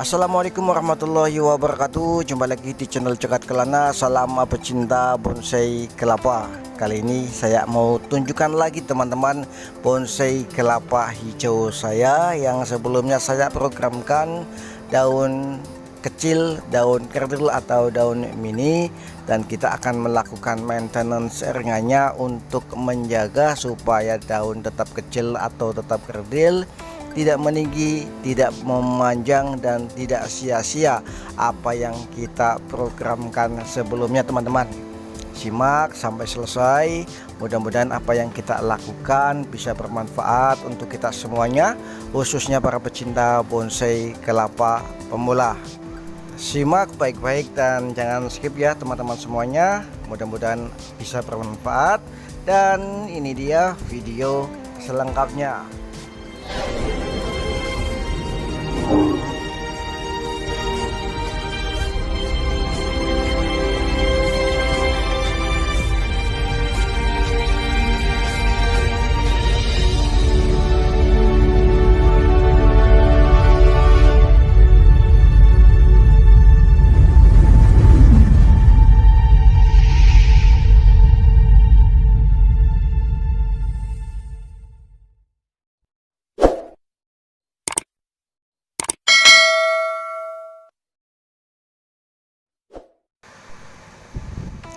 Assalamualaikum warahmatullahi wabarakatuh. Jumpa lagi di channel Cekat Kelana. Salam pecinta bonsai kelapa. Kali ini saya mau tunjukkan lagi teman-teman bonsai kelapa hijau saya yang sebelumnya saya programkan daun kecil, daun kerdil atau daun mini, dan kita akan melakukan maintenance ringannya untuk menjaga supaya daun tetap kecil atau tetap kerdil, tidak meninggi, tidak memanjang, dan tidak sia-sia apa yang kita programkan sebelumnya. Teman-teman, simak sampai selesai. Mudah-mudahan apa yang kita lakukan bisa bermanfaat untuk kita semuanya, khususnya para pecinta bonsai kelapa pemula. Simak baik-baik dan jangan skip ya teman-teman semuanya. Mudah-mudahan bisa bermanfaat. Dan ini dia video selengkapnya.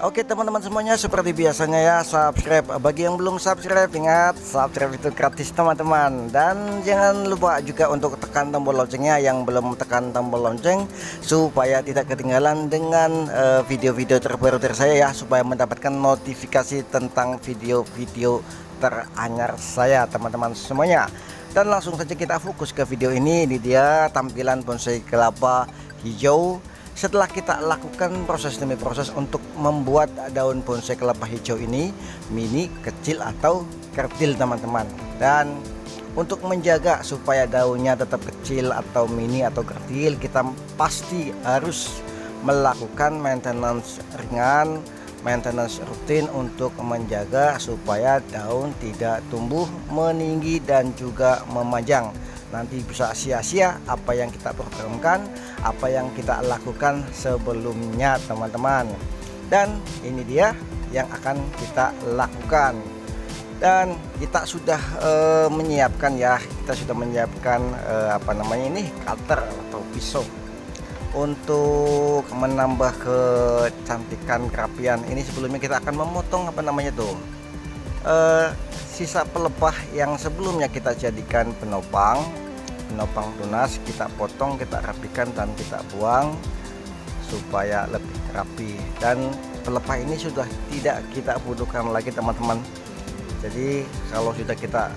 Oke teman-teman semuanya, seperti biasanya ya, subscribe. Bagi yang belum subscribe, ingat subscribe itu gratis teman-teman. Dan jangan lupa juga untuk tekan tombol loncengnya yang belum tekan tombol lonceng, supaya tidak ketinggalan dengan video-video terbaru dari saya ya, supaya mendapatkan notifikasi tentang video-video teranyar saya teman-teman semuanya. Dan langsung saja kita fokus ke video ini. Ini dia tampilan bonsai kelapa hijau setelah kita lakukan proses demi proses untuk membuat daun bonsai kelapa hijau ini mini, kecil atau kerdil teman-teman. Dan untuk menjaga supaya daunnya tetap kecil atau mini atau kerdil, kita pasti harus melakukan maintenance ringan, maintenance rutin untuk menjaga supaya daun tidak tumbuh meninggi dan juga memanjang. Nanti bisa sia-sia apa yang kita programkan, apa yang kita lakukan sebelumnya teman-teman. Dan ini dia yang akan kita lakukan. Dan kita sudah menyiapkan ya, kita sudah menyiapkan cutter atau pisau untuk menambah kecantikan kerapian. Ini sebelumnya kita akan memotong sisa pelepah yang sebelumnya kita jadikan penopang tunas. Kita potong, kita rapikan, dan kita buang supaya lebih rapi. Dan pelepah ini sudah tidak kita butuhkan lagi teman-teman. Jadi kalau sudah kita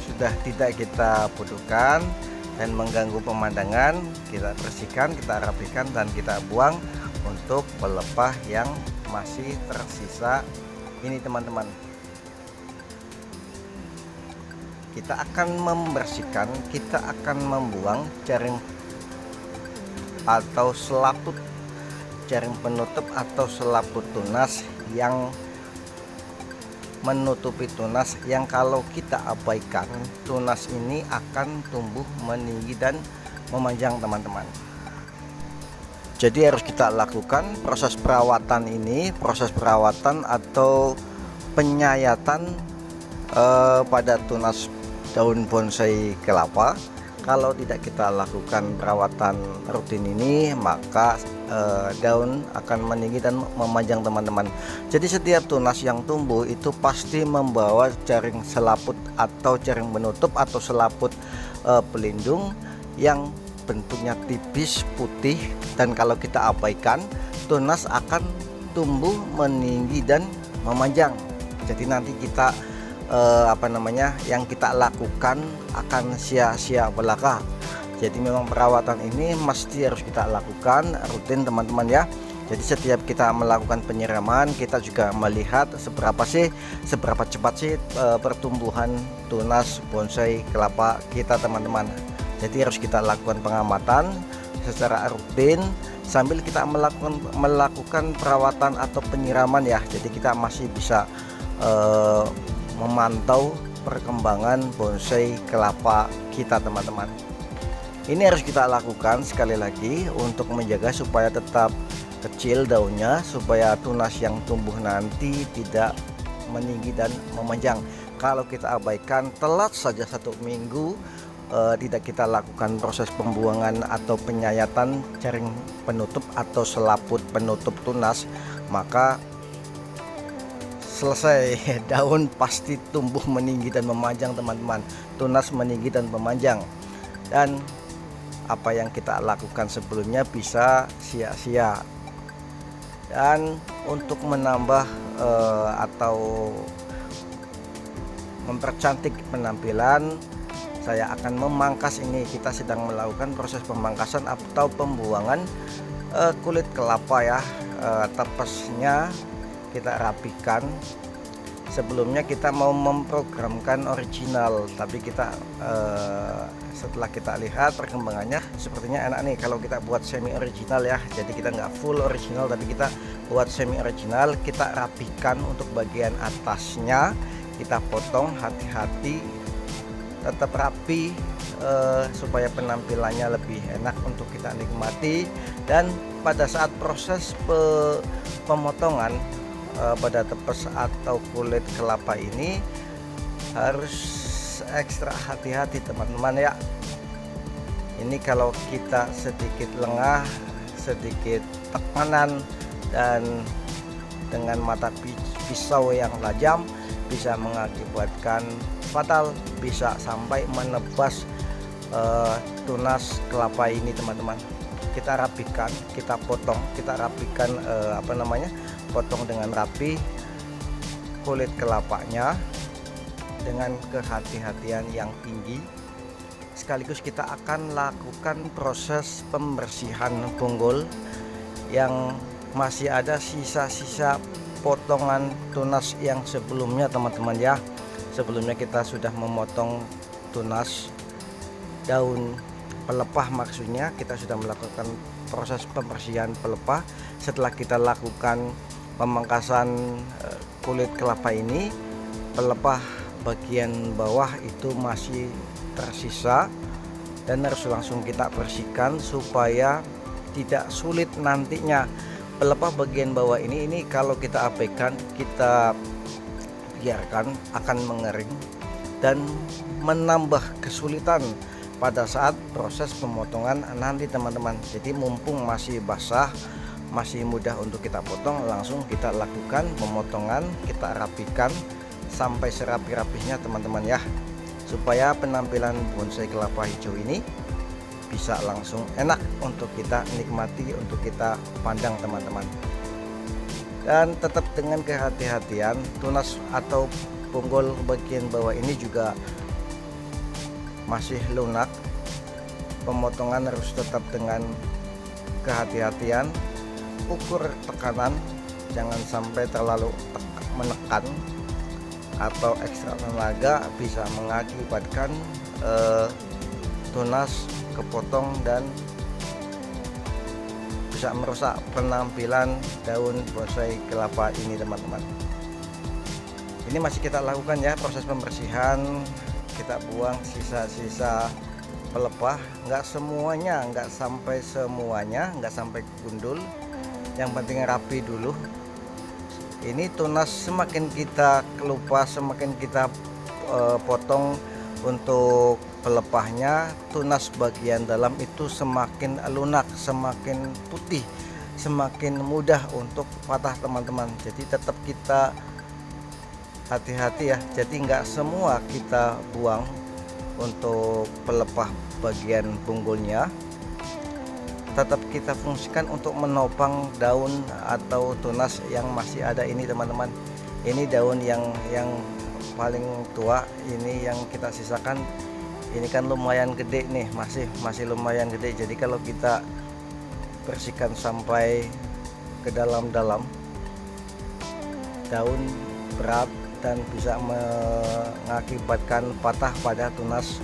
sudah tidak kita butuhkan dan mengganggu pemandangan, kita bersihkan, kita rapikan, dan kita buang untuk pelepah yang masih tersisa ini teman-teman. Kita akan membersihkan, kita akan membuang jaring atau selaput, jaring penutup atau selaput tunas yang menutupi tunas, yang kalau kita abaikan, tunas ini akan tumbuh meninggi dan memanjang teman-teman. Jadi harus kita lakukan proses perawatan ini, proses perawatan atau penyayatan pada tunas daun bonsai kelapa. Kalau tidak kita lakukan perawatan rutin ini, maka daun akan meninggi dan memanjang teman-teman. Jadi setiap tunas yang tumbuh itu pasti membawa jaring selaput atau jaring penutup atau selaput pelindung yang bentuknya tipis putih, dan kalau kita abaikan, tunas akan tumbuh meninggi dan memanjang. Jadi nanti kita yang kita lakukan akan sia-sia belaka. Jadi memang perawatan ini mesti harus kita lakukan rutin teman-teman ya. Jadi setiap kita melakukan penyiraman, kita juga melihat seberapa cepat sih pertumbuhan tunas bonsai kelapa kita teman-teman. Jadi harus kita lakukan pengamatan secara rutin sambil kita melakukan perawatan atau penyiraman ya. Jadi kita masih bisa memantau perkembangan bonsai kelapa kita teman-teman. Ini harus kita lakukan sekali lagi untuk menjaga supaya tetap kecil daunnya, supaya tunas yang tumbuh nanti tidak meninggi dan memanjang. Kalau kita abaikan telat saja 1 minggu, tidak kita lakukan proses pembuangan atau penyayatan jaring penutup atau selaput penutup tunas, maka selesai. Daun pasti tumbuh meninggi dan memanjang teman-teman, tunas meninggi dan memanjang, dan apa yang kita lakukan sebelumnya bisa sia-sia. Dan untuk menambah atau mempercantik penampilan, saya akan memangkas. Ini kita sedang melakukan proses pemangkasan atau pembuangan kulit kelapa ya. Tepesnya kita rapikan. Sebelumnya kita mau memprogramkan original, tapi kita setelah kita lihat perkembangannya sepertinya enak nih kalau kita buat semi original ya. Jadi kita nggak full original, tapi kita buat semi original. Kita rapikan untuk bagian atasnya, kita potong hati-hati, tetap rapi supaya penampilannya lebih enak untuk kita nikmati. Dan pada saat proses pemotongan pada tepes atau kulit kelapa ini harus ekstra hati-hati teman-teman ya. Ini kalau kita sedikit lengah, sedikit tekanan, dan dengan mata pisau yang tajam bisa mengakibatkan fatal, bisa sampai menebas tunas kelapa ini teman-teman. Kita rapikan, kita potong, kita rapikan potong dengan rapi kulit kelapanya dengan kehati-hatian yang tinggi. Sekaligus kita akan lakukan proses pembersihan bonggol yang masih ada sisa-sisa potongan tunas yang sebelumnya teman-teman ya. Sebelumnya kita sudah memotong tunas daun pelepah, maksudnya kita sudah melakukan proses pembersihan pelepah. Setelah kita lakukan pemangkasan kulit kelapa ini, pelepah bagian bawah itu masih tersisa dan harus langsung kita bersihkan supaya tidak sulit nantinya. Pelepah bagian bawah ini kalau kita abaikan, kita biarkan, akan mengering dan menambah kesulitan pada saat proses pemotongan nanti teman-teman. Jadi mumpung masih basah, masih mudah untuk kita potong, langsung kita lakukan pemotongan, kita rapikan sampai serapi-rapihnya teman-teman ya, supaya penampilan bonsai kelapa hijau ini bisa langsung enak untuk kita nikmati, untuk kita pandang teman-teman. Dan tetap dengan kehati-hatian, tunas atau bonggol bagian bawah ini juga masih lunak. Pemotongan harus tetap dengan kehati-hatian, ukur tekanan, jangan sampai terlalu menekan atau ekstra tenaga, bisa mengakibatkan tunas kepotong dan bisa merusak penampilan daun bonsai kelapa ini teman-teman. Ini masih kita lakukan ya proses pembersihan, kita buang sisa-sisa pelepah, nggak semuanya, nggak sampai semuanya, nggak sampai gundul, yang penting rapi dulu. Ini tunas semakin kita kelupas, semakin kita potong untuk pelepahnya, tunas bagian dalam itu semakin lunak, semakin putih, semakin mudah untuk patah teman-teman. Jadi tetap kita hati-hati ya, jadi nggak semua kita buang untuk pelepah bagian bonggolnya, tetap kita fungsikan untuk menopang daun atau tunas yang masih ada ini teman-teman. Ini daun yang paling tua, ini yang kita sisakan. Ini kan lumayan gede nih, masih lumayan gede. Jadi kalau kita bersihkan sampai ke dalam-dalam, daun berat dan bisa mengakibatkan patah pada tunas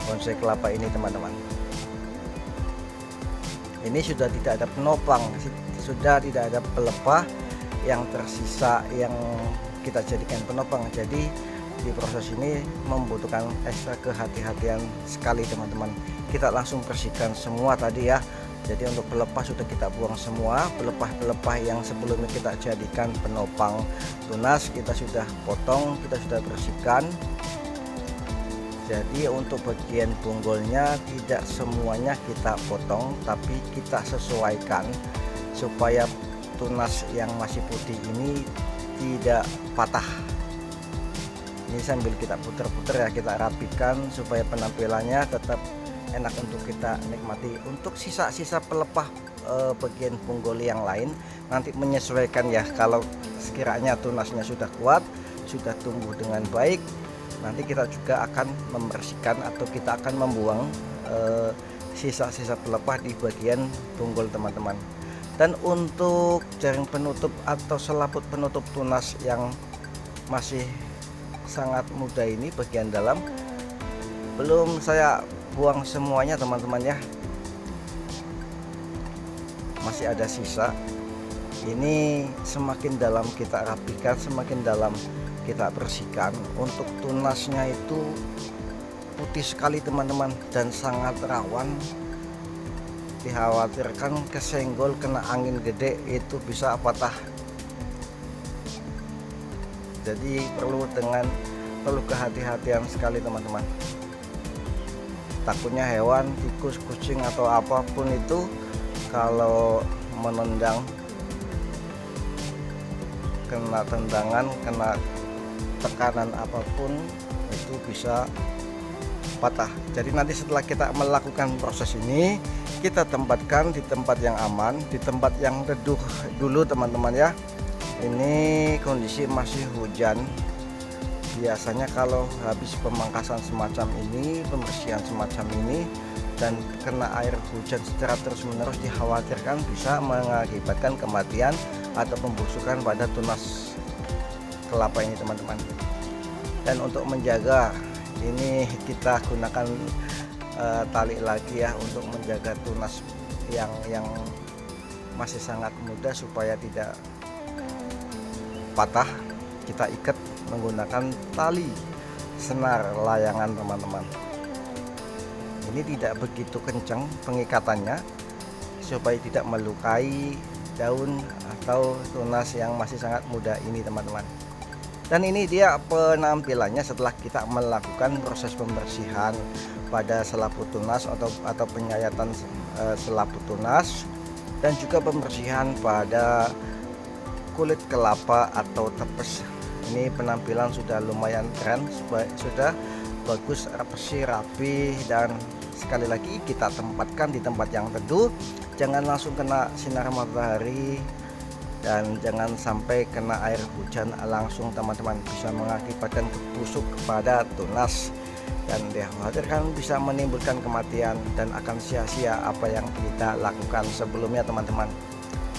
bonsai kelapa ini teman-teman. Ini sudah tidak ada penopang, sudah tidak ada pelepah yang tersisa yang kita jadikan penopang. Jadi di proses ini membutuhkan ekstra kehati-hatian sekali teman-teman. Kita langsung bersihkan semua tadi ya. Jadi untuk pelepah sudah kita buang semua, pelepah-pelepah yang sebelumnya kita jadikan penopang tunas kita sudah potong, kita sudah bersihkan. Jadi untuk bagian punggulnya tidak semuanya kita potong, tapi kita sesuaikan supaya tunas yang masih putih ini tidak patah. Ini sambil kita putar-putar ya, kita rapikan supaya penampilannya tetap enak untuk kita nikmati. Untuk sisa-sisa pelepah bagian punggul yang lain nanti menyesuaikan ya. Kalau sekiranya tunasnya sudah kuat, sudah tumbuh dengan baik, nanti kita juga akan membersihkan atau kita akan membuang sisa-sisa pelepah di bagian punggul teman-teman. Dan untuk jaring penutup atau selaput penutup tunas yang masih sangat muda ini bagian dalam belum saya buang semuanya teman-teman ya, masih ada sisa. Ini semakin dalam kita rapikan, semakin dalam kita bersihkan. Untuk tunasnya itu putih sekali teman-teman dan sangat rawan, dikhawatirkan kesenggol kena angin gede itu bisa patah. Jadi perlu kehati-hatian sekali teman-teman. Takutnya hewan, tikus, kucing atau apapun itu kalau menendang, kena tendangan, kena tekanan apapun itu bisa patah. Jadi nanti setelah kita melakukan proses ini, kita tempatkan di tempat yang aman, di tempat yang teduh dulu teman-teman ya. Ini kondisi masih hujan. Biasanya kalau habis pemangkasan semacam ini, pembersihan semacam ini, dan kena air hujan secara terus-menerus, dikhawatirkan bisa mengakibatkan kematian atau pembusukan pada tunas kelapa ini teman-teman. Dan untuk menjaga ini kita gunakan tali lagi ya untuk menjaga tunas yang masih sangat muda supaya tidak patah. Kita ikat menggunakan tali senar layangan teman-teman. Ini tidak begitu kencang pengikatannya supaya tidak melukai daun atau tunas yang masih sangat muda ini teman-teman. Dan ini dia penampilannya setelah kita melakukan proses pembersihan pada selaput tunas atau penyayatan selaput tunas, dan juga pembersihan pada kulit kelapa atau tepes. Ini penampilan sudah lumayan keren, sudah bagus, bersih, rapi, dan sekali lagi kita tempatkan di tempat yang teduh, jangan langsung kena sinar matahari dan jangan sampai kena air hujan langsung teman-teman, bisa mengakibatkan busuk kepada tunas dan dikhawatirkan bisa menimbulkan kematian dan akan sia-sia apa yang kita lakukan sebelumnya teman-teman.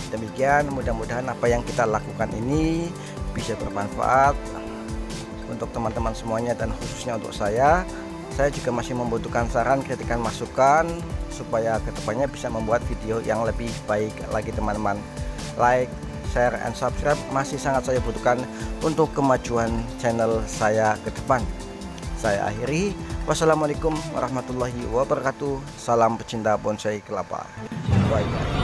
Demikian, mudah-mudahan apa yang kita lakukan ini bisa bermanfaat untuk teman-teman semuanya dan khususnya untuk saya. Saya juga masih membutuhkan saran, kritikan, masukan supaya kedepannya bisa membuat video yang lebih baik lagi teman-teman. Like, share, and subscribe masih sangat saya butuhkan untuk kemajuan channel saya ke depan. Saya akhiri, wassalamualaikum warahmatullahi wabarakatuh. Salam pecinta bonsai kelapa. Bye.